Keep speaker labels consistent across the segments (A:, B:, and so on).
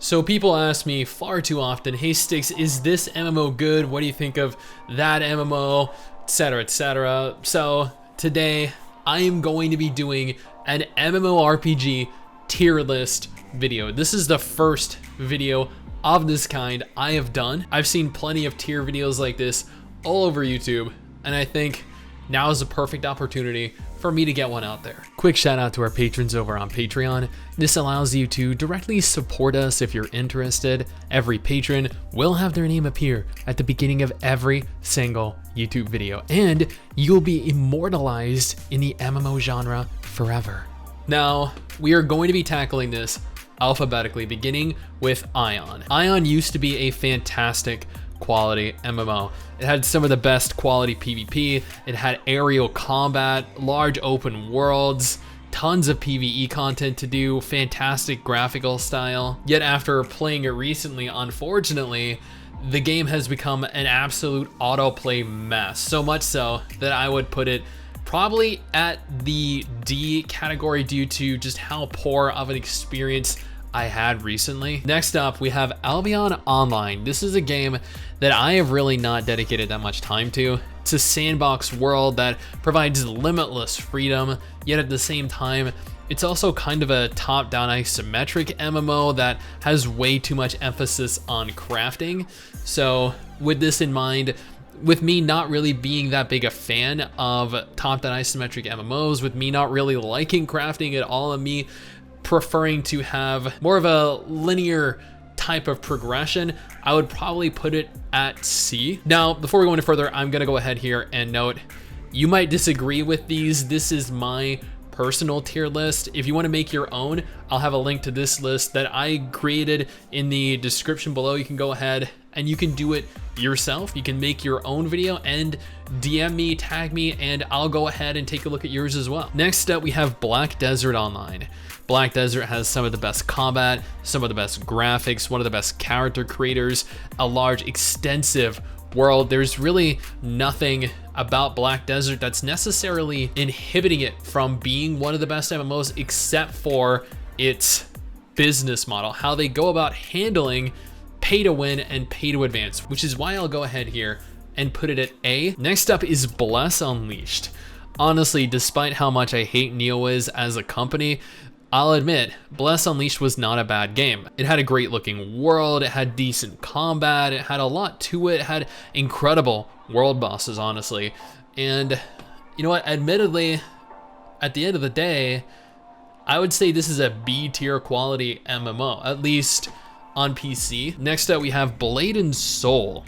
A: So people ask me far too often, hey STIX, is this MMO good? What do you think of that MMO, etc, etc. So today I am going to be doing an MMORPG tier list video. This is the first video of this kind I have done. I've seen plenty of tier videos like this all over YouTube, and I think now is the perfect opportunity for me to get one out there. Quick shout out to our patrons over on Patreon. This allows you to directly support us if you're interested. Every patron will have their name appear at the beginning of every single YouTube video, and you'll be immortalized in the MMO genre forever. Now, we are going to be tackling this alphabetically, beginning with Ion. Ion used to be a fantastic quality MMO. It had some of the best quality PvP, it had aerial combat, large open worlds, tons of PvE content to do, fantastic graphical style. Yet after playing it recently, unfortunately, the game has become an absolute autoplay mess. So much so that I would put it probably at the D category due to just how poor of an experience I had recently. Next up, we have Albion Online. This is a game that I have really not dedicated that much time to. It's a sandbox world that provides limitless freedom, yet at the same time, it's also kind of a top-down isometric MMO that has way too much emphasis on crafting. So with this in mind, with me not really being that big a fan of top-down isometric MMOs, with me not really liking crafting at all, and me preferring to have more of a linear type of progression, I would probably put it at C. Now, before we go any further, I'm gonna go ahead here and note, you might disagree with these. This is my personal tier list. If you want to make your own, I'll have a link to this list that I created in the description below. You can go ahead and you can do it yourself. You can make your own video and DM me, tag me, and I'll go ahead and take a look at yours as well. Next up, we have Black Desert Online. Black Desert has some of the best combat, some of the best graphics, one of the best character creators, a large, extensive world. There's really nothing about Black Desert that's necessarily inhibiting it from being one of the best MMOs, except for its business model, how they go about handling pay to win and pay to advance, which is why I'll go ahead here and put it at A. Next up is Bless Unleashed. Honestly, despite how much I hate NeoWiz as a company, I'll admit, Bless Unleashed was not a bad game. It had a great looking world, it had decent combat, it had a lot to it, it had incredible world bosses, honestly. And you know what, admittedly, at the end of the day, I would say this is a B tier quality MMO, at least on PC. Next up, we have Blade and Soul.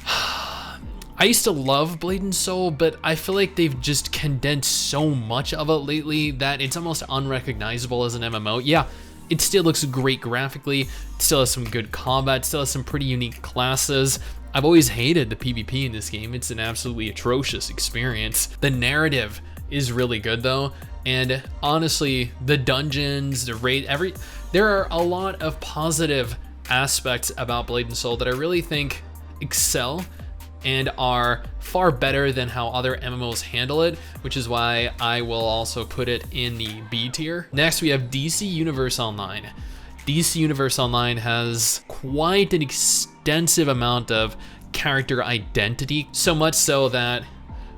A: I used to love Blade and Soul, but I feel like they've just condensed so much of it lately that it's almost unrecognizable as an MMO. Yeah, it still looks great graphically, it still has some good combat, it still has some pretty unique classes. I've always hated the PvP in this game. It's an absolutely atrocious experience. The narrative is really good though, and honestly, the dungeons, the raid, there are a lot of positive aspects about Blade and Soul that I really think excel and are far better than how other MMOs handle it, which is why I will also put it in the B tier. Next, we have DC Universe Online. DC Universe Online has quite an extensive amount of character identity, so much so that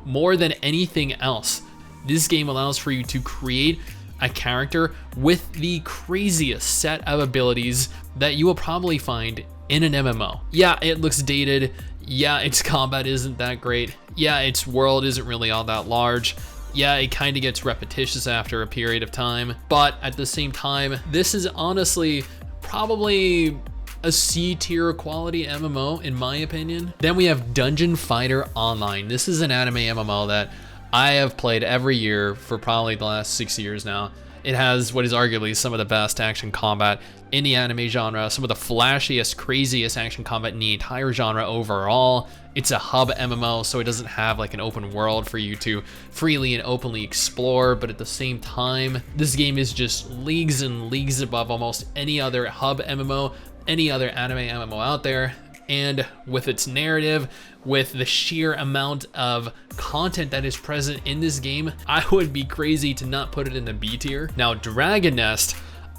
A: more than anything else, this game allows for you to create a character with the craziest set of abilities that you will probably find in an MMO. Yeah, it looks dated. Yeah, its combat isn't that great. Yeah, its world isn't really all that large. Yeah, it kind of gets repetitious after a period of time. But at the same time, this is honestly probably a C tier quality MMO in my opinion. Then we have Dungeon Fighter Online. This is an anime MMO that I have played every year for probably the last 6 years now. It has what is arguably some of the best action combat in the anime genre, some of the flashiest, craziest action combat in the entire genre overall. It's a hub MMO, so it doesn't have like an open world for you to freely and openly explore, but at the same time, this game is just leagues and leagues above almost any other hub MMO, any other anime MMO out there. And with its narrative, with the sheer amount of content that is present in this game, I would be crazy to not put it in the B tier. Now, Dragon Nest,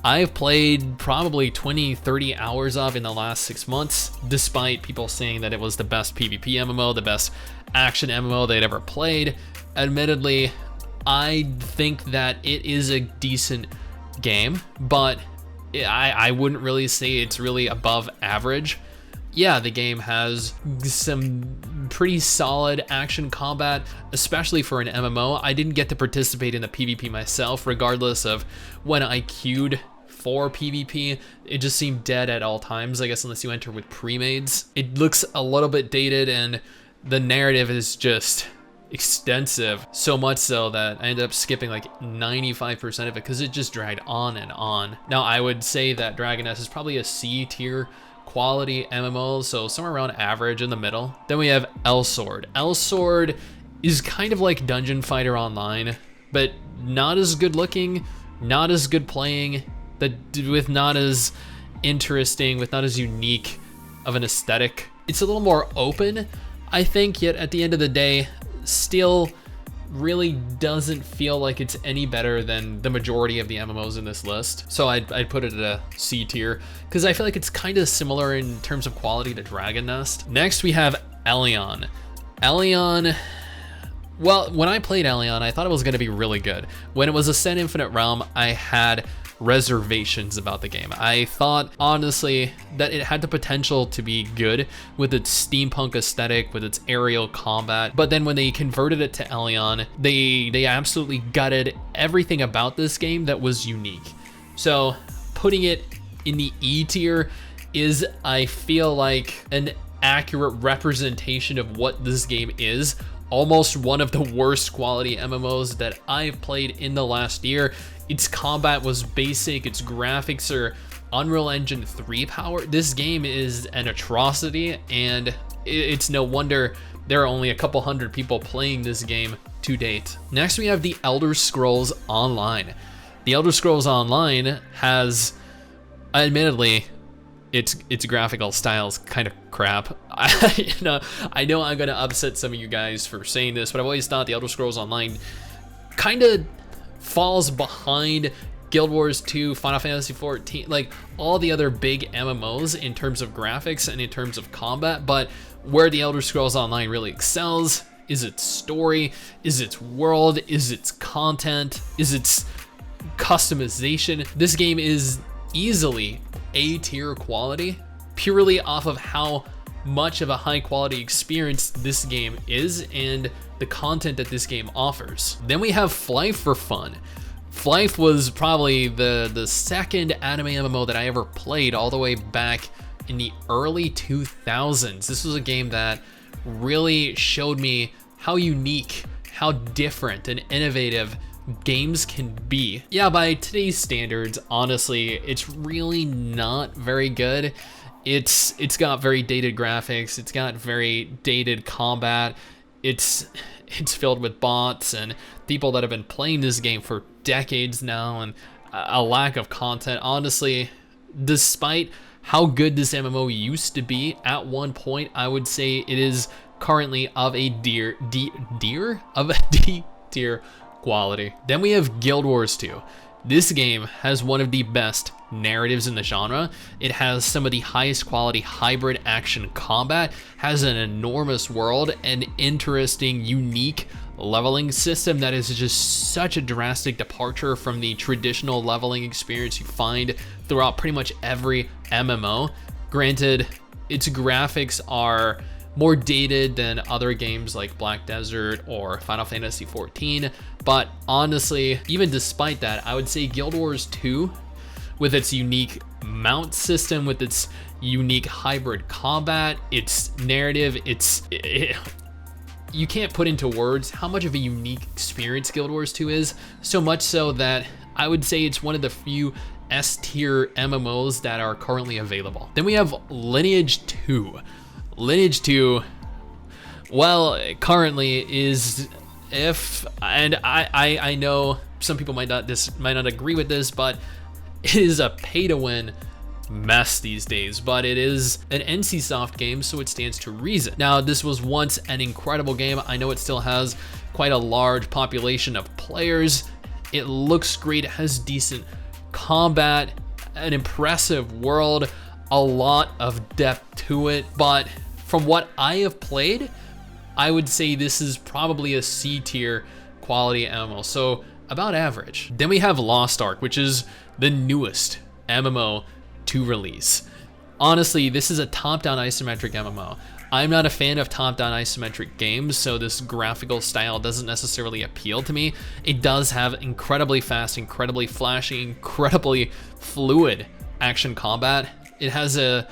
A: I've played probably 20-30 hours of in the last 6 months, despite people saying that it was the best PvP MMO, the best action MMO they'd ever played. Admittedly, I think that it is a decent game, but I wouldn't really say it's really above average. Yeah, the game has some pretty solid action combat, especially for an MMO. I didn't get to participate in the PvP myself, regardless of when I queued for PvP. It just seemed dead at all times, I guess, unless you enter with pre-mades. It looks a little bit dated, and the narrative is just extensive, so much so that I ended up skipping like 95% of it because it just dragged on and on. Now, I would say that Dragon S is probably a C tier quality MMO, so somewhere around average in the middle. Then we have L-Sword. L-Sword is kind of like Dungeon Fighter Online, but not as good looking, not as good playing, with not as interesting, with not as unique of an aesthetic. It's a little more open, I think, yet at the end of the day, still really doesn't feel like it's any better than the majority of the MMOs in this list. So I'd put it at a C tier because I feel like it's kind of similar in terms of quality to Dragon Nest. Next we have Albion. Albion, well, when I played Albion, I thought it was going to be really good. When it was Ascent Infinite Realm, I had reservations about the game. I thought, honestly, that it had the potential to be good with its steampunk aesthetic, with its aerial combat, but then when they converted it to Albion, they absolutely gutted everything about this game that was unique. So putting it in the E tier is, I feel like, an accurate representation of what this game is. Almost one of the worst quality MMOs that I've played in the last year. Its combat was basic, its graphics are Unreal Engine 3 power. This game is an atrocity, and it's no wonder there are only a couple hundred people playing this game to date. Next we have The Elder Scrolls Online. The Elder Scrolls Online has, admittedly, its graphical style's kind of crap. I know I'm gonna upset some of you guys for saying this, but I've always thought The Elder Scrolls Online kind of falls behind Guild Wars 2, Final Fantasy 14, like all the other big MMOs in terms of graphics and in terms of combat. But where The Elder Scrolls Online really excels is its story, is its world, is its content, is its customization. This game is easily A tier quality, purely off of how much of a high quality experience this game is and the content that this game offers. Then we have Flyff for fun. Flyff was probably the second anime MMO that I ever played, all the way back in the early 2000s. This was a game that really showed me how unique, how different and innovative games can be. Yeah, by today's standards, honestly, it's really not very good. It's got very dated graphics, it's got very dated combat, it's filled with bots and people that have been playing this game for decades now, and a lack of content. Honestly, despite how good this MMO used to be at one point, I would say it is currently of a D tier quality. Then we have Guild Wars 2. This game has one of the best narratives in the genre. It has some of the highest quality hybrid action combat, has an enormous world, an interesting, unique leveling system that is just such a drastic departure from the traditional leveling experience you find throughout pretty much every MMO. Granted, its graphics are more dated than other games like Black Desert or Final Fantasy 14, but honestly, even despite that, I would say Guild Wars 2, with its unique mount system, with its unique hybrid combat, its narrative, you can't put into words how much of a unique experience Guild Wars 2 is, so much so that I would say it's one of the few S tier MMOs that are currently available. Then we have Lineage 2. Lineage 2, well, currently is, I know some people might not agree with this, but it is a pay-to-win mess these days, but it is an NCSoft game, so it stands to reason. Now, this was once an incredible game. I know it still has quite a large population of players. It looks great, it has decent combat, an impressive world, a lot of depth to it, but from what I have played, I would say this is probably a C tier quality MMO, so about average. Then we have Lost Ark, which is the newest MMO to release. Honestly, this is a top-down isometric MMO. I'm not a fan of top-down isometric games, so this graphical style doesn't necessarily appeal to me. It does have incredibly fast, incredibly flashy, incredibly fluid action combat. It has a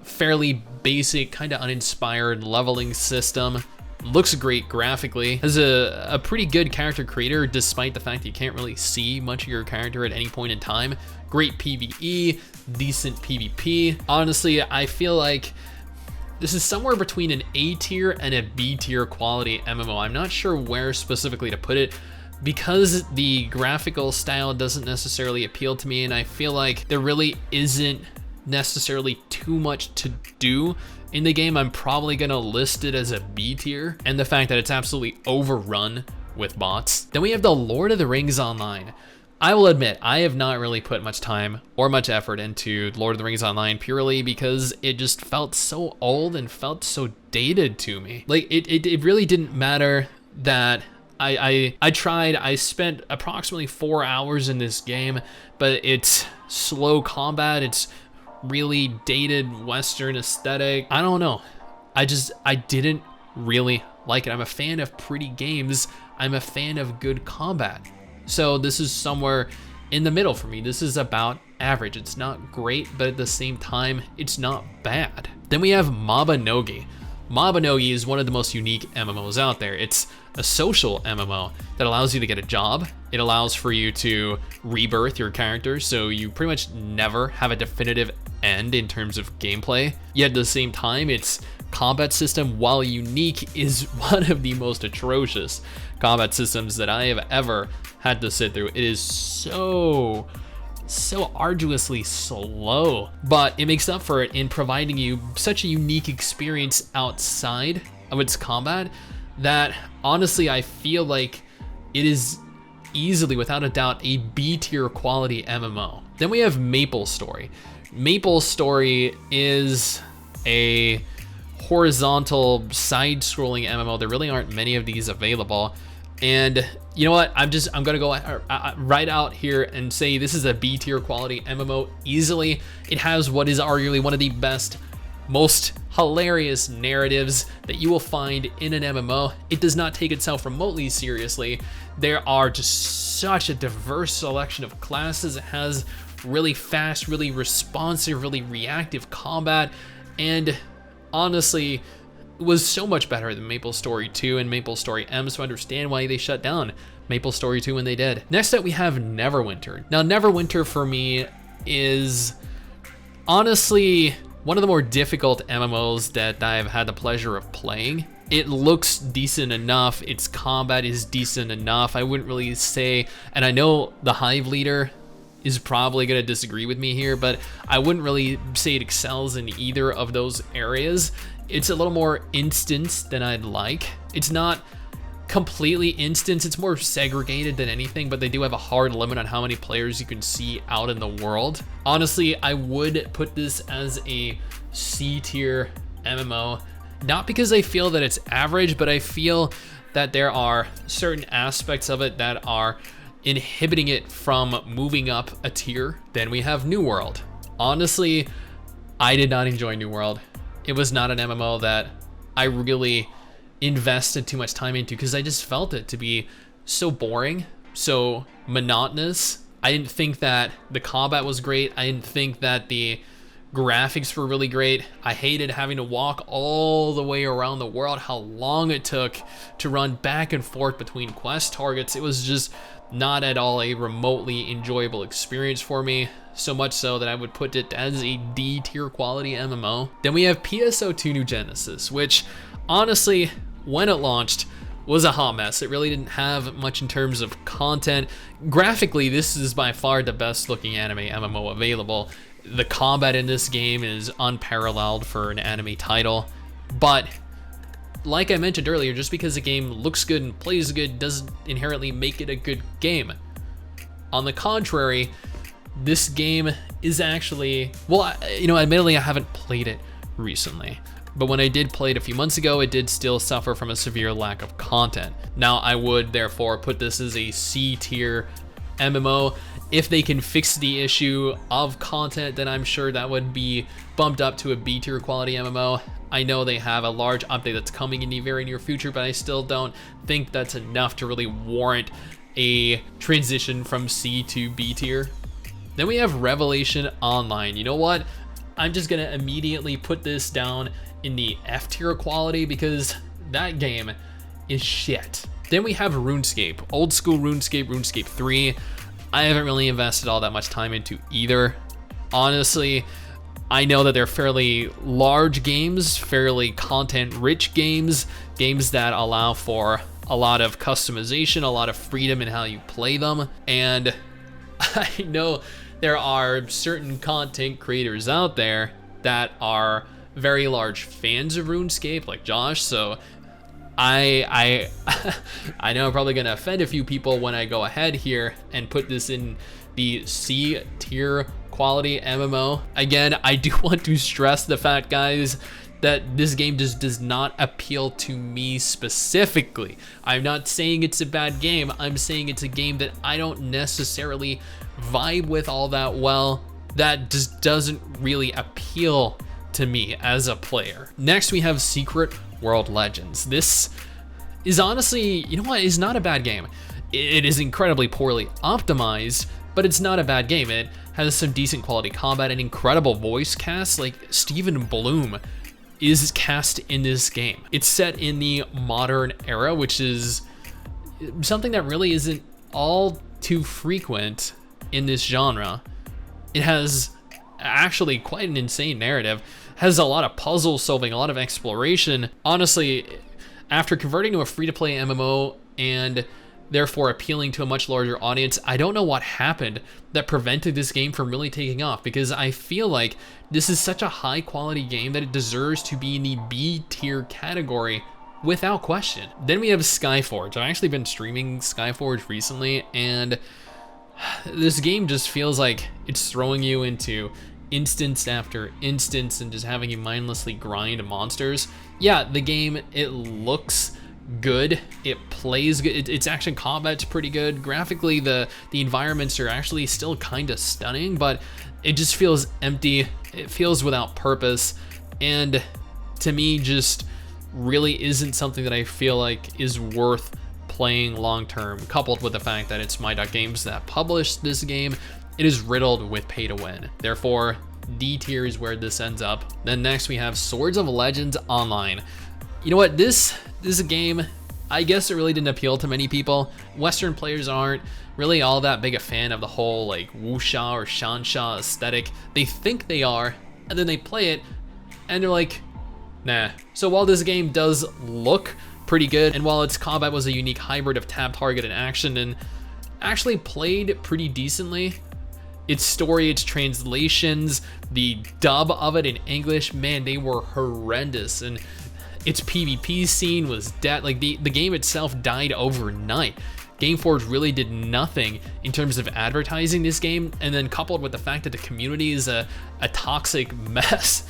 A: fairly basic, kind of uninspired leveling system. Looks great graphically. Has a pretty good character creator, despite the fact that you can't really see much of your character at any point in time. Great PvE, decent PvP. Honestly, I feel like this is somewhere between an A tier and a B tier quality MMO. I'm not sure where specifically to put it, because the graphical style doesn't necessarily appeal to me, and I feel like there really isn't necessarily too much to do in the game. I'm probably gonna list it as a B tier, and the fact that it's absolutely overrun with bots. Then we have the Lord of the Rings Online. I will admit, I have not really put much time or much effort into Lord of the Rings Online, purely because it just felt so old and felt so dated to me. Like, it really didn't matter that I tried. I spent approximately 4 hours in this game, but it's slow combat, it's really dated Western aesthetic. I don't know. I didn't really like it. I'm a fan of pretty games. I'm a fan of good combat. So this is somewhere in the middle for me. This is about average. It's not great, but at the same time, it's not bad. Then we have Mabinogi. Mabinogi is one of the most unique MMOs out there. It's a social MMO that allows you to get a job. It allows for you to rebirth your character, so you pretty much never have a definitive end in terms of gameplay. Yet at the same time, its combat system, while unique, is one of the most atrocious combat systems that I have ever had to sit through. It is so arduously slow, but it makes up for it in providing you such a unique experience outside of its combat that honestly I feel like it is easily, without a doubt, a B tier quality MMO. Then we have MapleStory. MapleStory is a horizontal side-scrolling MMO. There really aren't many of these available, and you know what, I'm gonna go right out here and say this is a B tier quality MMO easily. It has what is arguably one of the best, most hilarious narratives that you will find in an MMO. It does not take itself remotely seriously. There are just such a diverse selection of classes. It has really fast, really responsive, really reactive combat, and honestly, was so much better than MapleStory 2 and MapleStory M, so I understand why they shut down MapleStory 2 when they did. Next up, we have Neverwinter. Now, Neverwinter for me is honestly one of the more difficult MMOs that I've had the pleasure of playing. It looks decent enough, its combat is decent enough. I wouldn't really say, and I know the Hive leader is probably gonna disagree with me here, but I wouldn't really say it excels in either of those areas. It's a little more instance than I'd like. It's not completely instance, it's more segregated than anything, but they do have a hard limit on how many players you can see out in the world. Honestly, I would put this as a C tier MMO, not because I feel that it's average, but I feel that there are certain aspects of it that are inhibiting it from moving up a tier. Then we have New World. Honestly, I did not enjoy New World. It was not an MMO that I really invested too much time into because I just felt it to be so boring, so monotonous. I didn't think that the combat was great. I didn't think that the graphics were really great. I hated having to walk all the way around the world, how long it took to run back and forth between quest targets. It was just not at all a remotely enjoyable experience for me, so much so that I would put it as a D tier quality MMO. Then we have Pso2 New Genesis, which honestly, when it launched, was a hot mess. It really didn't have much in terms of content. Graphically, this is by far the best looking anime MMO available. The combat in this game is unparalleled for an anime title, but like I mentioned earlier, just because a game looks good and plays good doesn't inherently make it a good game. On the contrary, this game is actually, well, you know, admittedly I haven't played it recently, but when I did play it a few months ago, it did still suffer from a severe lack of content. Now I would therefore put this as a C tier MMO. If they can fix the issue of content, then I'm sure that would be bumped up to a B tier quality MMO. I know they have a large update that's coming in the very near future, but I still don't think that's enough to really warrant a transition from C to B tier. Then we have Revelation Online. You know what? I'm just gonna immediately put this down in the F tier quality because that game is shit. Then we have RuneScape, old school RuneScape, RuneScape 3. I haven't really invested all that much time into either. Honestly, I know that they're fairly large games, fairly content-rich games, games that allow for a lot of customization, a lot of freedom in how you play them. And I know there are certain content creators out there that are very large fans of RuneScape, like Josh, so I know I'm probably gonna offend a few people when I go ahead here and put this in the C tier quality MMO. Again, I do want to stress the fact, guys, that this game just does not appeal to me specifically. I'm not saying it's a bad game. I'm saying it's a game that I don't necessarily vibe with all that well. That just doesn't really appeal to me as a player. Next, we have Secret World Legends. This is honestly, you know what, is not a bad game. It is incredibly poorly optimized, but it's not a bad game. It has some decent quality combat and incredible voice cast. Like Stephen Bloom is cast in this game. It's set in the modern era, which is something that really isn't all too frequent in this genre. It has actually quite an insane narrative, has a lot of puzzle solving, a lot of exploration. Honestly, after converting to a free-to-play MMO and therefore appealing to a much larger audience, I don't know what happened that prevented this game from really taking off, because I feel like this is such a high quality game that it deserves to be in the B tier category without question. Then we have Skyforge. I've actually been streaming Skyforge recently, and this game just feels like it's throwing you into instance after instance and just having you mindlessly grind monsters. Yeah, the game, it looks good, it plays good, its action combat's pretty good. Graphically, the environments are actually still kind of stunning, but it just feels empty, it feels without purpose, and to me just really isn't something that I feel like is worth playing long term. Coupled with the fact that it's My Duck Games that published this game, it is riddled with pay to win. Therefore, D tier is where this ends up. Then next we have Swords of Legends Online. You know what, this is a game, I guess it really didn't appeal to many people. Western players aren't really all that big a fan of the whole like wuxia or shansha aesthetic. They think they are, and then they play it and they're like, nah. So while this game does look pretty good, and while its combat was a unique hybrid of tap, target, and action, and actually played pretty decently, its story, its translations, the dub of it in English, man, they were horrendous. And its PvP scene was dead. Like the game itself died overnight. Gameforge really did nothing in terms of advertising this game, and then coupled with the fact that the community is a toxic mess,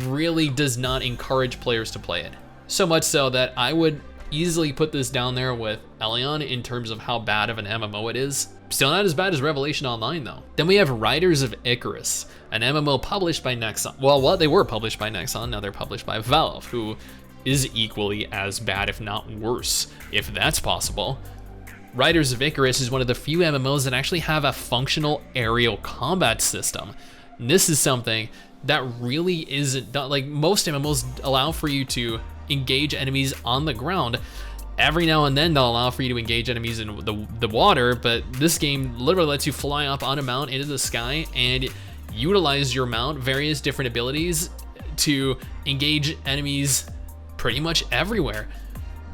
A: really does not encourage players to play it. So much so that I would easily put this down there with Albion in terms of how bad of an MMO it is. Still not as bad as Revelation Online though. Then we have Riders of Icarus, an MMO published by Nexon. Well, they were published by Nexon, now they're published by Valve, who is equally as bad, if not worse, if that's possible. Riders of Icarus is one of the few MMOs that actually have a functional aerial combat system. And this is something that really isn't done. Like most MMOs allow for you to engage enemies on the ground. Every now and then they'll allow for you to engage enemies in the water, but this game literally lets you fly up on a mount into the sky and utilize your mount, various different abilities to engage enemies pretty much everywhere.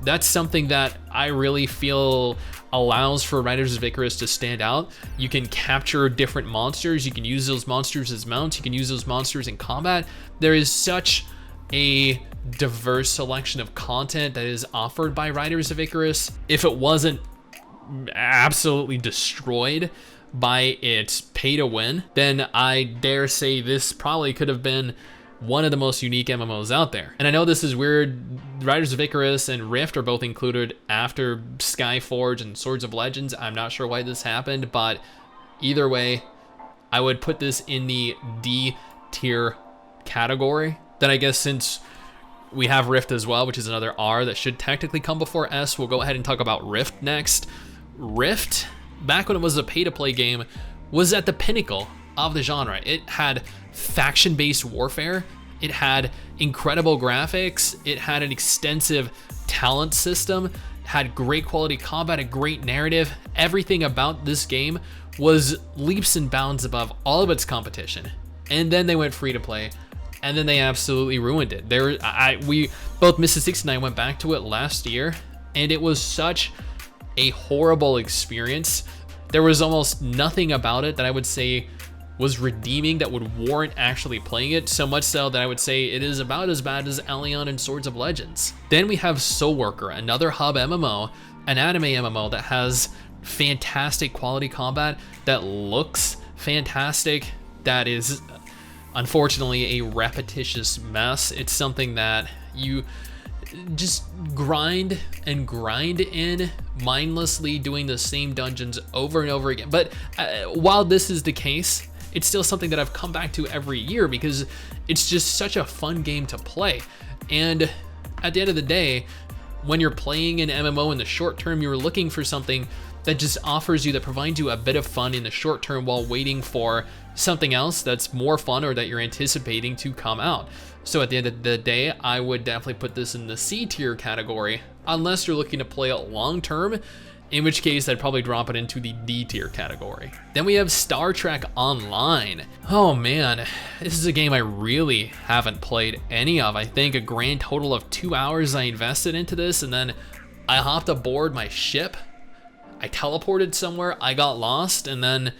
A: That's something that I really feel allows for Riders of Icarus to stand out. You can capture different monsters, you can use those monsters as mounts, you can use those monsters in combat. There is such a diverse selection of content that is offered by Riders of Icarus. If it wasn't absolutely destroyed by its pay to win, then I dare say this probably could have been one of the most unique MMOs out there. And I know this is weird. Riders of Icarus and Rift are both included after Skyforge and Swords of Legends. I'm not sure why this happened, but either way, I would put this in the D tier category. Then I guess since we have Rift as well, which is another R that should technically come before S, we'll go ahead and talk about Rift next. Rift, back when it was a pay-to-play game, was at the pinnacle of the genre. It had faction-based warfare, it had incredible graphics, it had an extensive talent system, had great quality combat, a great narrative. Everything about this game was leaps and bounds above all of its competition. And then they went free to play, and then they absolutely ruined it. We both Mrs. Six and I went back to it last year, and it was such a horrible experience. There was almost nothing about it that I would say was redeeming that would warrant actually playing it, so much so that I would say it is about as bad as Albion and Swords of Legends. Then we have Soul Worker, another hub MMO, an anime MMO that has fantastic quality combat, that looks fantastic, that is unfortunately a repetitious mess. It's something that you just grind and grind in, mindlessly doing the same dungeons over and over again. But while this is the case, it's still something that I've come back to every year because it's just such a fun game to play. And at the end of the day, when you're playing an MMO in the short term, you're looking for something that just offers you, that provides you a bit of fun in the short term while waiting for something else that's more fun or that you're anticipating to come out. So at the end of the day, I would definitely put this in the C tier category, unless you're looking to play it long term, in which case I'd probably drop it into the D tier category. Then we have Star Trek Online. Oh man, this is a game I really haven't played any of. I think a grand total of 2 hours I invested into this, and then I hopped aboard my ship, I teleported somewhere, I got lost, and then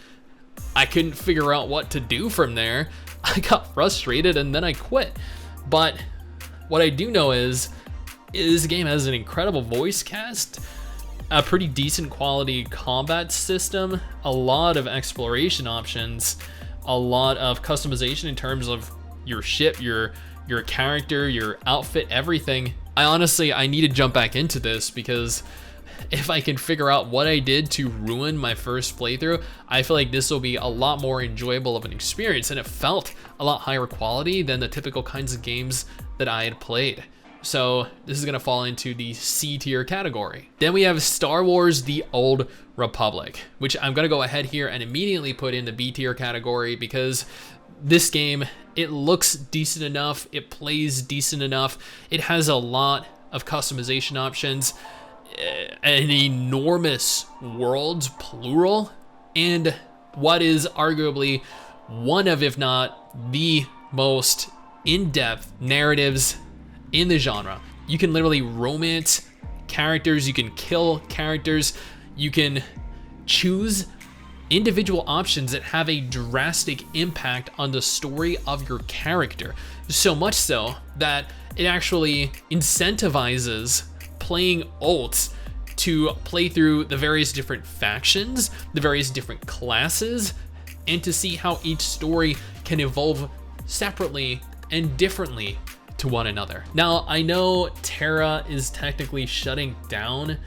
A: I couldn't figure out what to do from there. I got frustrated and then I quit. But what I do know is this game has an incredible voice cast, a pretty decent quality combat system, a lot of exploration options, a lot of customization in terms of your ship, your character, your outfit, everything. I need to jump back into this because if I can figure out what I did to ruin my first playthrough, I feel like this will be a lot more enjoyable of an experience, and it felt a lot higher quality than the typical kinds of games that I had played. So this is gonna fall into the C tier category. Then we have Star Wars: The Old Republic, which I'm gonna go ahead here and immediately put in the B tier category because this game, it looks decent enough, it plays decent enough, it has a lot of customization options, an enormous world, plural, and what is arguably one of, if not the most in-depth narratives in the genre. You can literally romance characters, you can kill characters, you can choose individual options that have a drastic impact on the story of your character. So much so that it actually incentivizes playing ults to play through the various different factions, the various different classes, and to see how each story can evolve separately and differently to one another. Now, I know Terra is technically shutting down,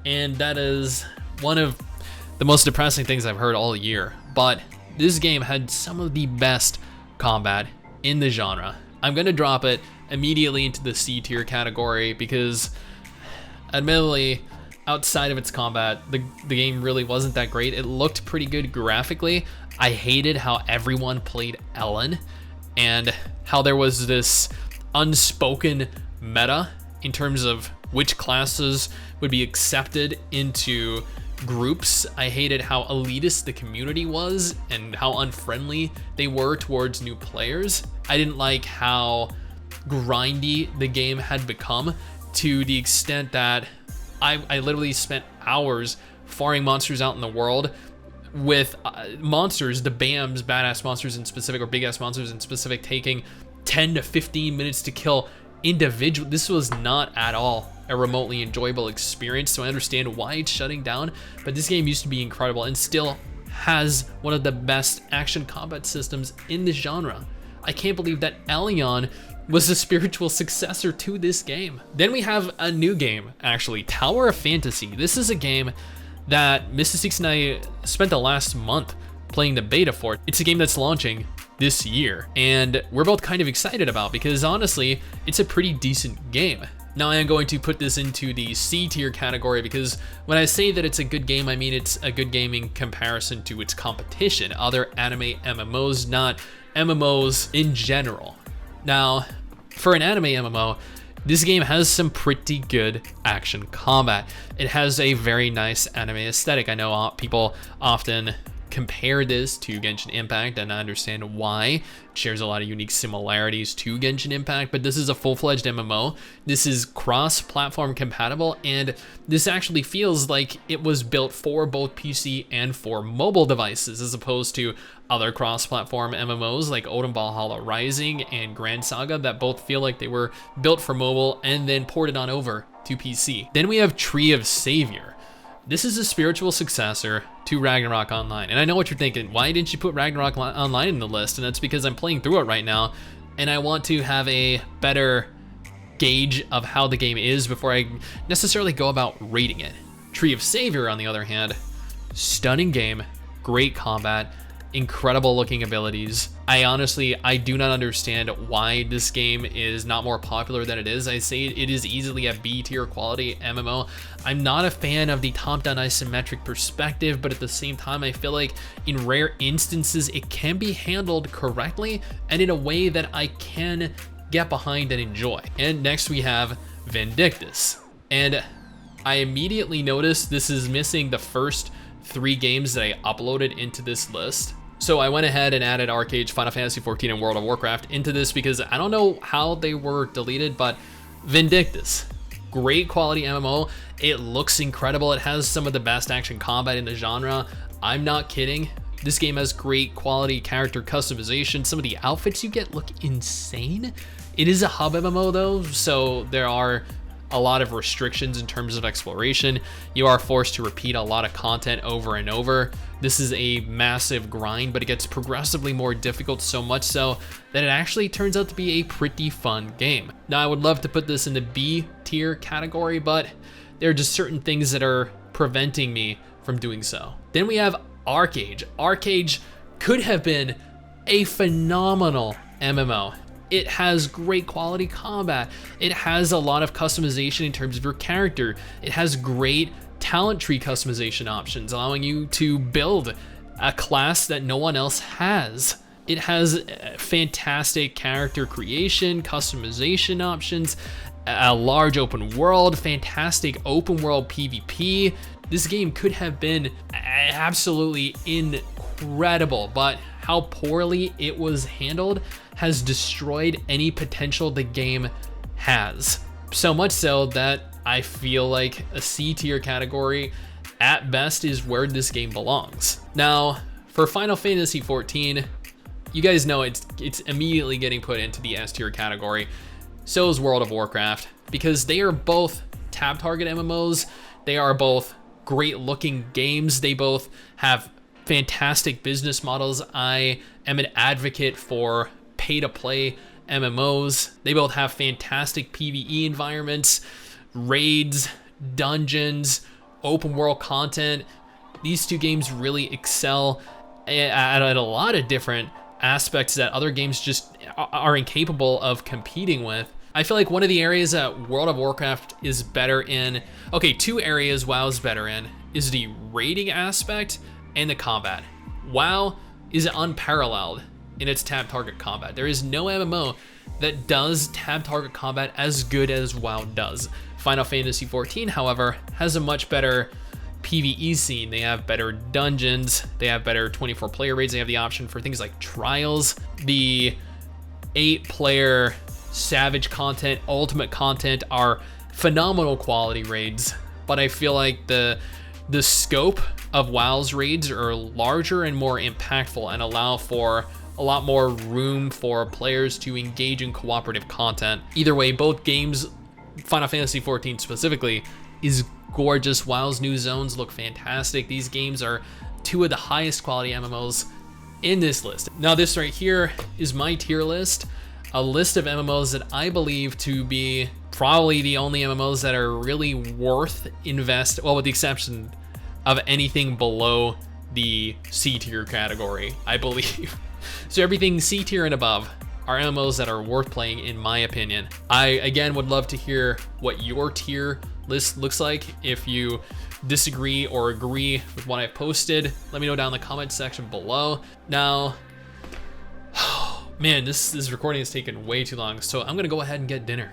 A: and that is one of the most depressing things I've heard all year, but this game had some of the best combat in the genre. I'm gonna drop it immediately into the C tier category because admittedly, outside of its combat, the game really wasn't that great. It looked pretty good graphically. I hated how everyone played Ellen and how there was this unspoken meta in terms of which classes would be accepted into groups. I hated how elitist the community was and how unfriendly they were towards new players. I didn't like how grindy the game had become, to the extent that I literally spent hours farming monsters out in the world with monsters, the BAMs, badass monsters in specific, or big ass monsters in specific, taking 10 to 15 minutes to kill individual. This was not at all a remotely enjoyable experience, so I understand why it's shutting down, but this game used to be incredible and still has one of the best action combat systems in the genre. I can't believe that Albion was the spiritual successor to this game. Then we have a new game, actually, Tower of Fantasy. This is a game that MRSSTIX and I spent the last month playing the beta for. It's a game that's launching this year, and we're both kind of excited about because honestly, it's a pretty decent game. Now I am going to put this into the C tier category because when I say that it's a good game, I mean it's a good game in comparison to its competition, other anime MMOs, not MMOs in general. Now, for an anime MMO, this game has some pretty good action combat. It has a very nice anime aesthetic. I know people often compare this to Genshin Impact, and I understand why. It shares a lot of unique similarities to Genshin Impact, but this is a full-fledged MMO. This is cross-platform compatible, and this actually feels like it was built for both PC and for mobile devices, as opposed to other cross-platform MMOs like Odin Valhalla Rising and Grand Saga that both feel like they were built for mobile and then ported on over to PC. Then we have Tree of Savior. This is a spiritual successor to Ragnarok Online. And I know what you're thinking, why didn't you put Ragnarok Online in the list? And that's because I'm playing through it right now, and I want to have a better gauge of how the game is before I necessarily go about rating it. Tree of Savior, on the other hand, stunning game, great combat, incredible looking abilities. I do not understand why this game is not more popular than it is. I say it is easily a B tier quality MMO. I'm not a fan of the top-down isometric perspective, but at the same time, I feel like in rare instances, it can be handled correctly and in a way that I can get behind and enjoy. And next we have Vindictus. And I immediately noticed this is missing the first 3 games that I uploaded into this list. So I went ahead and added Archage, Final Fantasy XIV, and World of Warcraft into this because I don't know how they were deleted, but Vindictus, great quality MMO. It looks incredible. It has some of the best action combat in the genre. I'm not kidding. This game has great quality character customization. Some of the outfits you get look insane. It is a hub MMO though, so there are a lot of restrictions in terms of exploration. You are forced to repeat a lot of content over and over. This is a massive grind, but it gets progressively more difficult, so much so that it actually turns out to be a pretty fun game. Now, I would love to put this in the B tier category, but there are just certain things that are preventing me from doing so. Then we have Archage. Archage could have been a phenomenal MMO. It has great quality combat. It has a lot of customization in terms of your character. It has great talent tree customization options, allowing you to build a class that no one else has. It has fantastic character creation, customization options, a large open world, fantastic open world PvP. This game could have been absolutely incredible, but how poorly it was handled has destroyed any potential the game has. So much so that I feel like a C tier category at best is where this game belongs. Now, for Final Fantasy XIV, you guys know it's immediately getting put into the S tier category. So is World of Warcraft, because they are both tab target MMOs. They are both great looking games. They both have fantastic business models. I am an advocate for pay to play MMOs. They both have fantastic PvE environments, raids, dungeons, open world content. These two games really excel at a lot of different aspects that other games just are incapable of competing with. I feel like one of the areas that World of Warcraft is better in, okay, 2 areas WoW's better in, is the raiding aspect and the combat. WoW is unparalleled in its tab target combat. There is no MMO that does tab target combat as good as WoW does. Final Fantasy XIV, however, has a much better PvE scene. They have better dungeons, they have better 24 player raids, they have the option for things like trials, the 8-player Savage content, ultimate content are phenomenal quality raids, but I feel like the scope of WoW's raids are larger and more impactful and allow for a lot more room for players to engage in cooperative content. Either way, both games, Final Fantasy XIV specifically, is gorgeous. WoW's new zones look fantastic. These games are two of the highest quality MMOs in this list. Now this right here is my tier list, a list of MMOs that I believe to be probably the only MMOs that are really worth well, with the exception of anything below the C tier category, I believe. So everything C tier and above are MMOs that are worth playing in my opinion. I, again, would love to hear what your tier list looks like. If you disagree or agree with what I've posted, let me know down in the comment section below. Now, man, this recording has taken way too long, so I'm gonna go ahead and get dinner.